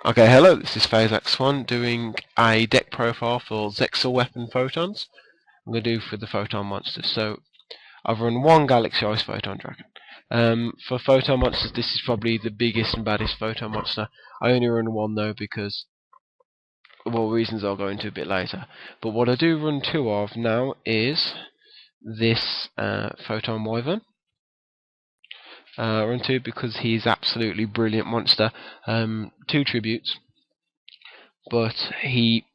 Okay, hello, this is PhaseX1 doing a deck profile for Zexal Weapon Photons. I'm going to do for the Photon monsters. So, I've run one Galaxy-Eyes Photon Dragon. For Photon monsters, this is probably the biggest and baddest Photon monster. I only run one though because, well, reasons I'll go into a bit later. But what I do run two of now is this Photon Wyvern. Run two because he's absolutely brilliant monster. Two tributes. But he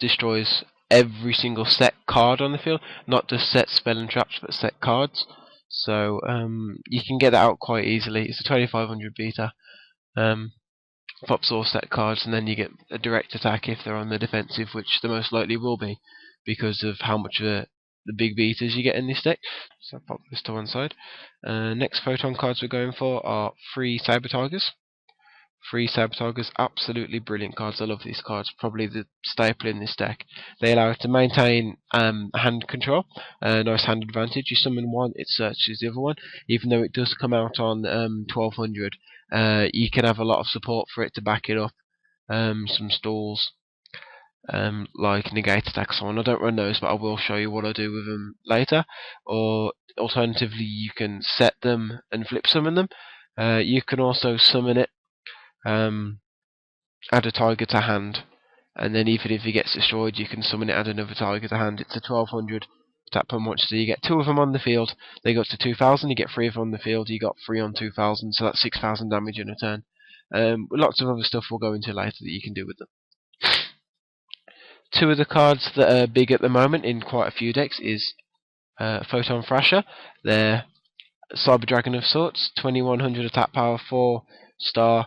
destroys every single set card on the field, not just set spell and traps, but set cards. So you can get that out quite easily. It's a 2500 beta. Pops all set cards, and then you get a direct attack if they're on the defensive, which they most likely will be, because of how much of the big beaters you get in this deck. So pop this to one side. Next Photon cards we're going for are 3 sabre tigers. 3 Sabotagers, absolutely brilliant cards. I love these cards, probably the staple in this deck. They allow it to maintain hand control, nice hand advantage. You summon one, it searches the other one. Even though it does come out on 1200, you can have a lot of support for it to back it up. Some stalls, like negate attacks on. I don't run those, but I will show you what I do with them later. Or alternatively, you can set them and flip summon them. You can also summon it, add a tiger to hand, and then even if he gets destroyed, you can summon it, add another tiger to hand. It's a 1200 attack per monster. You get 2 of them on the field, they go up to 2000. You get 3 of them on the field, you got 3 on 2000, so that's 6000 damage in a turn. Lots of other stuff we'll go into later that you can do with them. 2 of the cards that are big at the moment in quite a few decks is Photon Thrasher. They're Cyber Dragon of sorts, 2100 attack power, 4-star.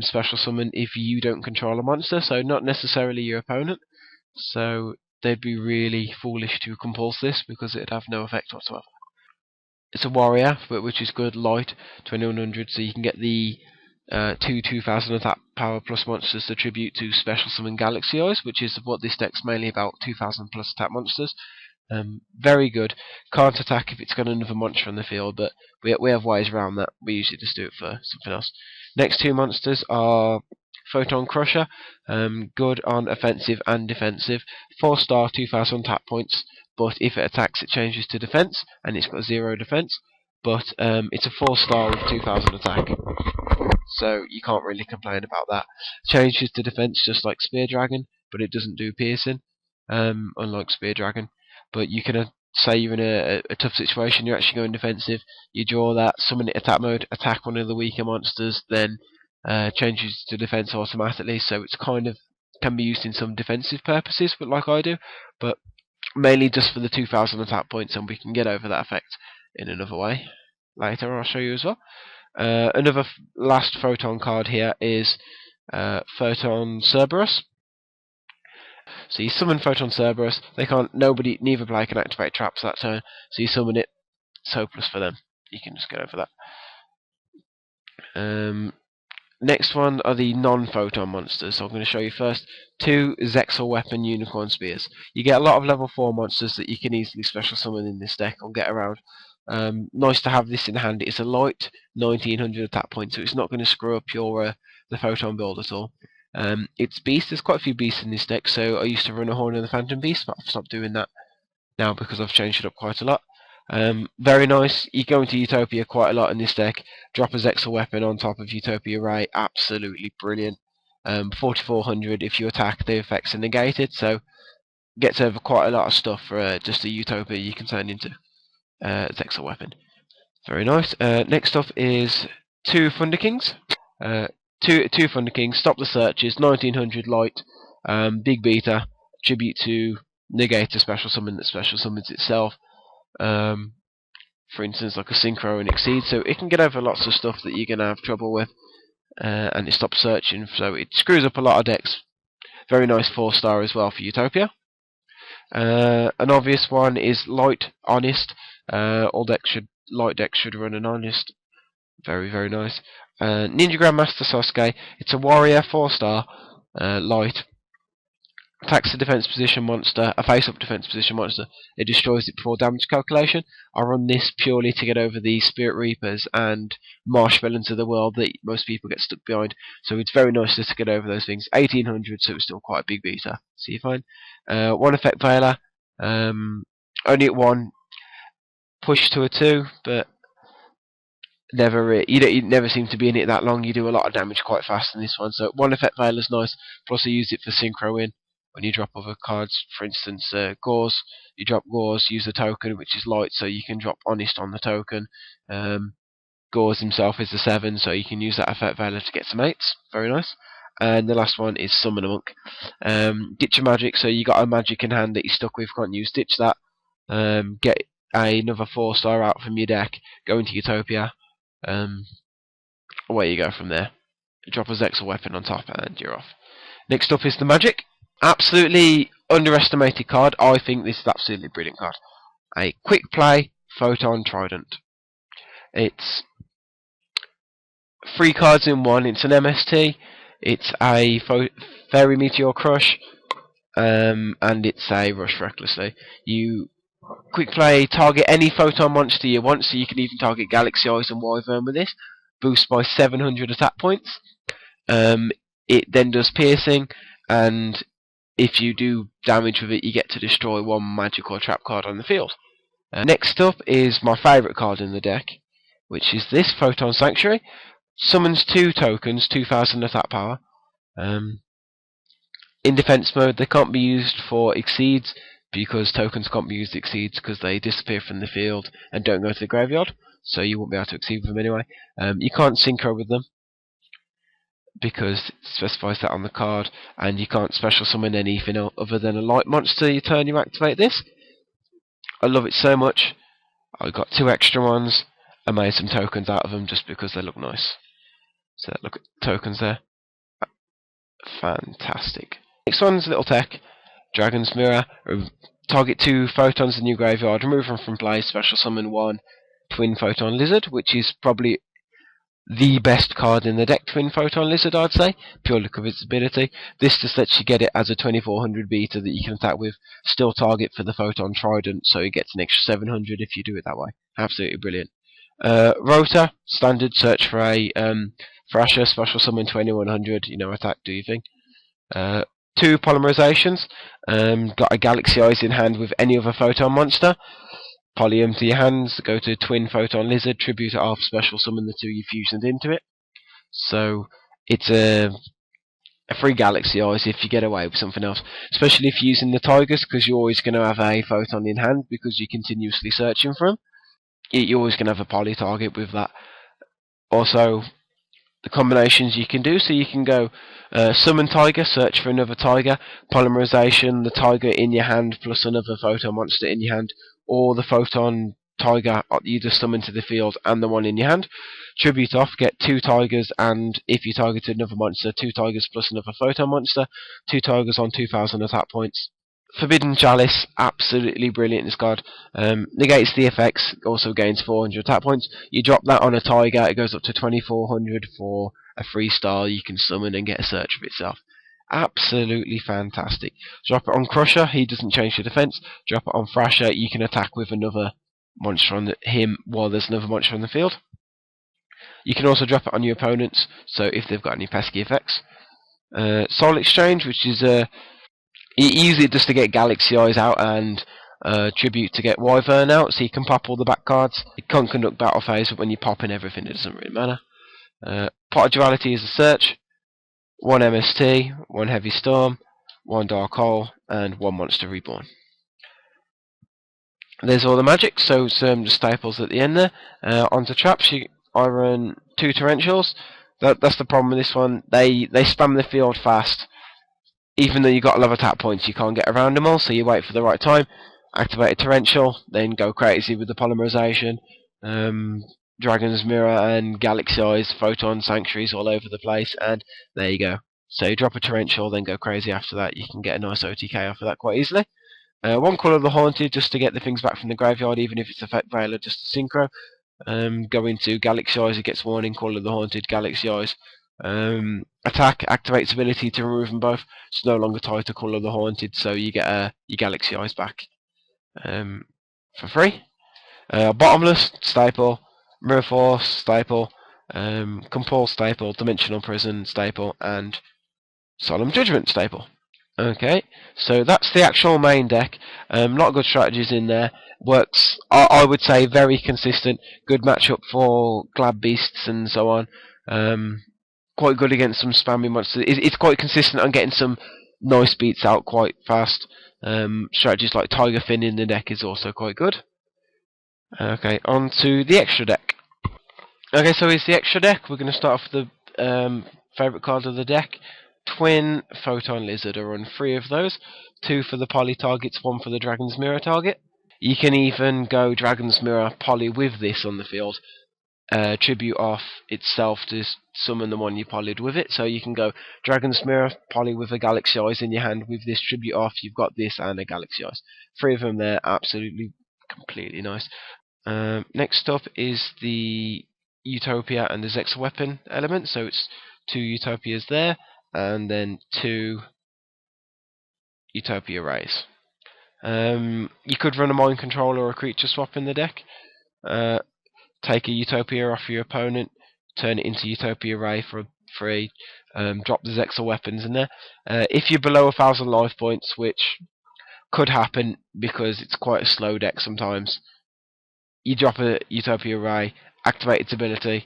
Special summon if you don't control a monster, so not necessarily your opponent. So they'd be really foolish to compulse this because it'd have no effect whatsoever. It's a warrior, but which is good, light, 2100, so you can get the 2000 attack power plus monsters to tribute to special summon Galaxy-Eyes, which is what this deck's mainly about, 2000 plus attack monsters. Very good. Can't attack if it's got another monster on the field, but we have ways around that. We usually just do it for something else. Next 2 monsters are Photon Crusher, good on offensive and defensive. 4-star, 2000 attack points, but if it attacks it changes to defense, and it's got 0 defense. But it's a 4-star with 2000 attack, so you can't really complain about that. Changes to defense just like Spear Dragon, but it doesn't do piercing, unlike Spear Dragon. But you can say you're in a tough situation, you're actually going defensive, you draw that, summon it attack mode, attack one of the weaker monsters, then changes to defense automatically. So it's kind of can be used in some defensive purposes, but like I do, but mainly just for the 2000 attack points, and we can get over that effect in another way later. I'll show you as well. Another last Photon card here is Photon Cerberus. So you summon Photon Cerberus, neither player can activate traps that turn, so you summon it, it's hopeless for them. You can just get over that. Next one are the non-Photon monsters. So I'm going to show you first 2 Zexal Weapon Unicorn Spears. You get a lot of level 4 monsters that you can easily special summon in this deck or get around. Nice to have this in hand. It's a light 1900 attack point, so it's not going to screw up your the Photon build at all. It's beast. There's quite a few beasts in this deck, so I used to run a Horn of the Phantom Beast, but I've stopped doing that now because I've changed it up quite a lot. Very nice. You go into Utopia quite a lot in this deck. Drop a Zexal Weapon on top of Utopia Rai. Absolutely brilliant. 4400 if you attack, the effects are negated, so gets over quite a lot of stuff for just a Utopia you can turn into Zexal Weapon. Very nice. Next up is 2 Thunder Kings. Two Thunder Kings, stop the searches, 1900 light, big beta, tribute to negate a special summon that special summons itself. For instance, like a Synchro and Exceed, so it can get over lots of stuff that you're going to have trouble with, and it stops searching, so it screws up a lot of decks. Very nice 4-star as well for Utopia. An obvious one is Light Honest. All light decks should run an Honest. Very, very nice. Ninja GrandMaster Sasuke. It's a warrior, 4-star, light. attacks a defense position monster, a face-up defense position monster. It destroys it before damage calculation. I run this purely to get over the Spirit Reapers and Marshmelons of the world that most people get stuck behind. So it's very nice just to get over those things. 1800, so it's still quite a big beater. See you fine. One effect Veiler. Only at 1. Push to a 2, but you never seem to be in it that long. You do a lot of damage quite fast in this one. So one effect Veiler's nice. Plus I use it for synchro in. When you drop other cards, for instance, Gorz, you drop Gorz, use a token which is light, so you can drop Honest on the token. Gorz himself is a 7, so you can use that effect Veiler to get some 8s. Very nice. And the last one is Summon a Monk. Ditch a magic, so you got a magic in hand that you're stuck with, can't use. Ditch that. Get another 4-star out from your deck. Go into Utopia. Away you go from there. Drop a Zexal Weapon on top, and you're off. Next up is the Magic. Absolutely underestimated card. I think this is absolutely brilliant card. A quick play Photon Trident. It's 3 cards in 1. It's an MST. It's a Fairy Meteor Crush, and it's a Rush Recklessly. You quick play, target any Photon monster you want, so you can even target Galaxy-Eyes and Wyvern with this. Boost by 700 attack points. It then does piercing, and if you do damage with it, you get to destroy 1 magic or trap card on the field. Next up is my favourite card in the deck, which is this, Photon Sanctuary. Summons 2 tokens, 2000 attack power. In defense mode, they can't be used for Exceeds, because tokens can't be used Exceeds because they disappear from the field and don't go to the graveyard, so you won't be able to Exceed with them anyway. You can't synchro with them, because it specifies that on the card, and you can't special summon anything other than a light monster your turn you activate this. I love it so much. I got 2 extra ones. I made some tokens out of them just because they look nice. So look at the tokens there. Fantastic. Next one's a little tech. Dragon's Mirror. Target 2 photons in your graveyard. Remove them from play. Special summon 1 Twin Photon Lizard, which is probably the best card in the deck, Twin Photon Lizard, I'd say, purely because of its ability. This just lets you get it as a 2400 beta that you can attack with, still target for the Photon Trident, so it gets an extra 700 if you do it that way. Absolutely brilliant. Rotor, standard, search for a Thrasher, special summon 2100, attack, do your thing. 2 Polymerizations, got a Galaxy-Eyes in hand with any other Photon monster. Poly to your hands, go to Twin Photon Lizard, tribute it off, special summon the 2 you fusioned into it. So it's a free Galaxy-Eyes if you get away with something else. Especially if you're using the Tigers, because you're always going to have a Photon in hand because you're continuously searching for them. You're always going to have a poly target with that. Also, the combinations you can do, so you can go summon Tiger, search for another Tiger, Polymerization, the Tiger in your hand plus another Photon monster in your hand, or the Photon Tiger you just summon to the field and the one in your hand. Tribute off, get 2 Tigers, and if you targeted another monster, 2 Tigers plus another Photon monster, 2 Tigers on 2000 attack points. Forbiddenchalice, absolutely brilliant this card. Negates the effects, also gains 400 attack points. You drop that on a Tiger, it goes up to 2400 for a 3-star you can summon and get a search of itself. Absolutely fantastic. Drop it on Crusher, he doesn't change the defense. Drop it on Thrasher, you can attack with another monster on him while there's another monster on the field. You can also drop it on your opponents, so if they've got any pesky effects. Soul Exchange, which is easy just to get Galaxy-Eyes out and tribute to get Wyvern out, so you can pop all the back cards. You can't conduct battle phase, but when you pop in everything, it doesn't really matter. Pot of Duality is a search. 1 MST, 1 Heavy Storm, 1 Dark Hole, and 1 Monster Reborn. There's all the magic, so some just staples at the end there. Onto traps, I run 2 Torrentials. That's the problem with this one. They spam the field fast. Even though you've got a lot of attack points, you can't get around them all, so you wait for the right time. Activate a Torrential, then go crazy with the Polymerization. Dragon's Mirror and Galaxy-Eyes Photon Sanctuaries all over the place, and there you go. So you drop a Torrential, then go crazy after that. You can get a nice OTK off of that quite easily. 1 Call of the Haunted, just to get the things back from the graveyard, even if it's Effect Veiler, just to synchro. Go into Galaxy-Eyes, it gets warning, Call of the Haunted, Galaxy-Eyes. Attack activates ability to remove them both. It's no longer tied to Call of the Haunted, so you get your Galaxy-Eyes back for free. Bottomless staple, Mirror Force staple, Compulsory staple, Dimensional Prison staple, and Solemn Judgement staple. Okay, so that's the actual main deck. A lot of good strategies in there. Works, I would say, very consistent. Good matchup for Glad Beasts and so on. Quite good against some spammy monsters. It's quite consistent on getting some nice beats out quite fast. Strategies like Tiger Fin in the deck is also quite good. Okay, on to the extra deck. Okay, so it's the extra deck. We're going to start off with the favourite card of the deck. Twin Photon Lizard. I run 3 of those. 2 for the Poly targets, 1 for the Dragon's Mirror target. You can even go Dragon's Mirror Poly with this on the field. Tribute off itself to summon the one you polyed with it. So you can go Dragon's Mirror Poly with a Galaxy-Eyes in your hand. With this tribute off, you've got this and a Galaxy-Eyes. 3 of them there, absolutely, completely nice. Next up is the Utopia and the Zexal Weapon element. So it's 2 Utopias there, and then 2 Utopia Rays. You could run a Mind Control or a Creature Swap in the deck. Take a Utopia off your opponent, turn it into Utopia Ray for free, drop the Zexal weapons in there. If you're below 1,000 life points, which could happen because it's quite a slow deck sometimes, you drop a Utopia Ray, activate its ability,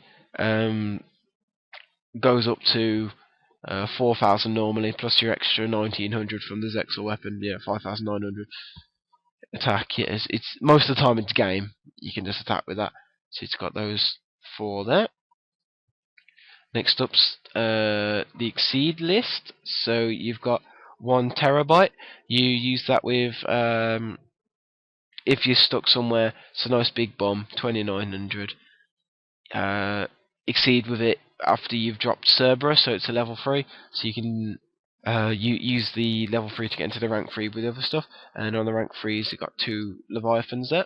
goes up to 4,000 normally, plus your extra 1,900 from the Zexal weapon, 5,900 attack. It's most of the time it's game, you can just attack with that. So it's got those 4 there. Next up's the Exceed list. So you've got 1 terabyte. You use that with if you're stuck somewhere. It's a nice big bomb, 2,900. Exceed with it after you've dropped Cerberus, so it's a level 3. So you can you use the level 3 to get into the rank 3 with other stuff. And on the rank 3s, you've got 2 Leviathans there.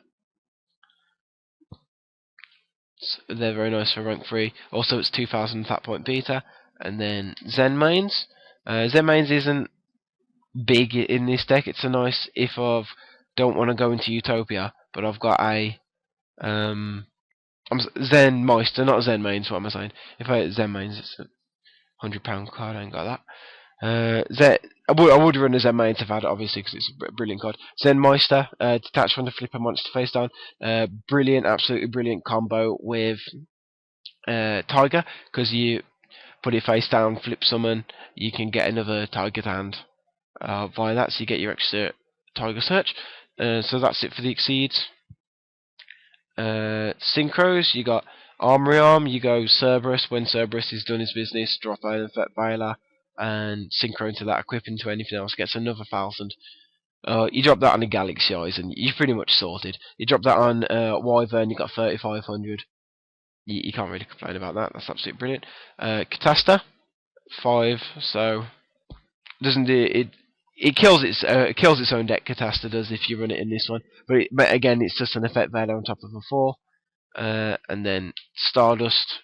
So they're very nice for rank 3. Also, it's 2,000 attack point beta. And then Zen Mains. Zen Mains isn't big in this deck. It's a nice if I don't want to go into Utopia, but I've got a Zen Meister, not Zen Mains. What am I saying? If I Zen Mains, it's a £100 card. I ain't got that. I would run a Zen Mains if I had it, obviously, because it's a brilliant card. Zen Meister, detach from the flipper monster face down. Brilliant, absolutely brilliant combo with Tiger, because you put it face down, flip summon, you can get another Tiger hand via that, so you get your extra Tiger search. So that's it for the Exceeds. Synchros, you got Armory Arm, you go Cerberus. When Cerberus is done his business, drop an Effect Veiler and synchro into that, equip into anything else, gets another 1,000. You drop that on a Galaxy-Eyes and you're pretty much sorted. You drop that on Wyvern, you got 3,500. You can't really complain about that. That's absolutely brilliant. Catasta, 5. So doesn't do it. It kills its own deck. Catasta does if you run it in this one. But again, it's just an Effect Veiler on top of a 4. And then Stardust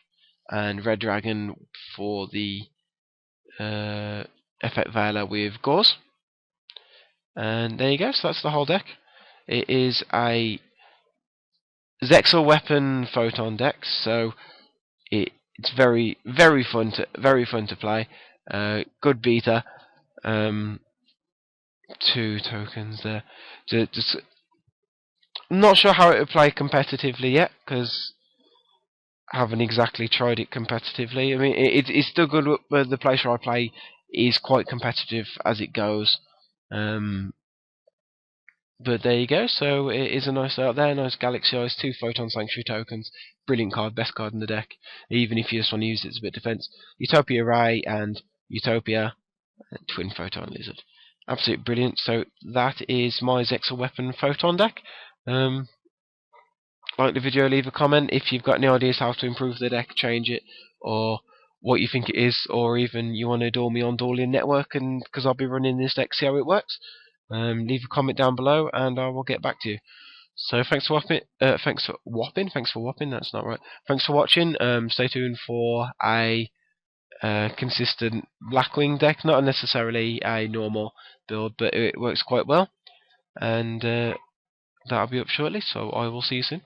and Red Dragon for the Effect Veiler with Gorz. And there you go, so that's the whole deck. It is a Zexal Weapon Photon deck, so it's very fun to play. Good beta. 2 tokens there. I'm not sure how it would play competitively yet, because I haven't exactly tried it competitively. I mean, it's still good, but the place where I play is quite competitive as it goes. But there you go, so it is a nice out there, nice Galaxy-Eyes, 2 Photon Sanctuary tokens, brilliant card, best card in the deck, even if you just want to use it as a bit of defense. Utopia Ray and Utopia, and Twin Photon Lizard. Absolutely brilliant, so that is my Zexal Weapon Photon deck. Like the video, leave a comment if you've got any ideas how to improve the deck, change it, or what you think it is, or even you want to duel me on Dueling Network, and because I'll be running this deck, see how it works. Leave a comment down below, and I will get back to you. So thanks for watching. Thanks for watching. That's not right. Thanks for watching. Stay tuned for a consistent Blackwing deck, not necessarily a normal build, but it works quite well. And that'll be up shortly, so I will see you soon.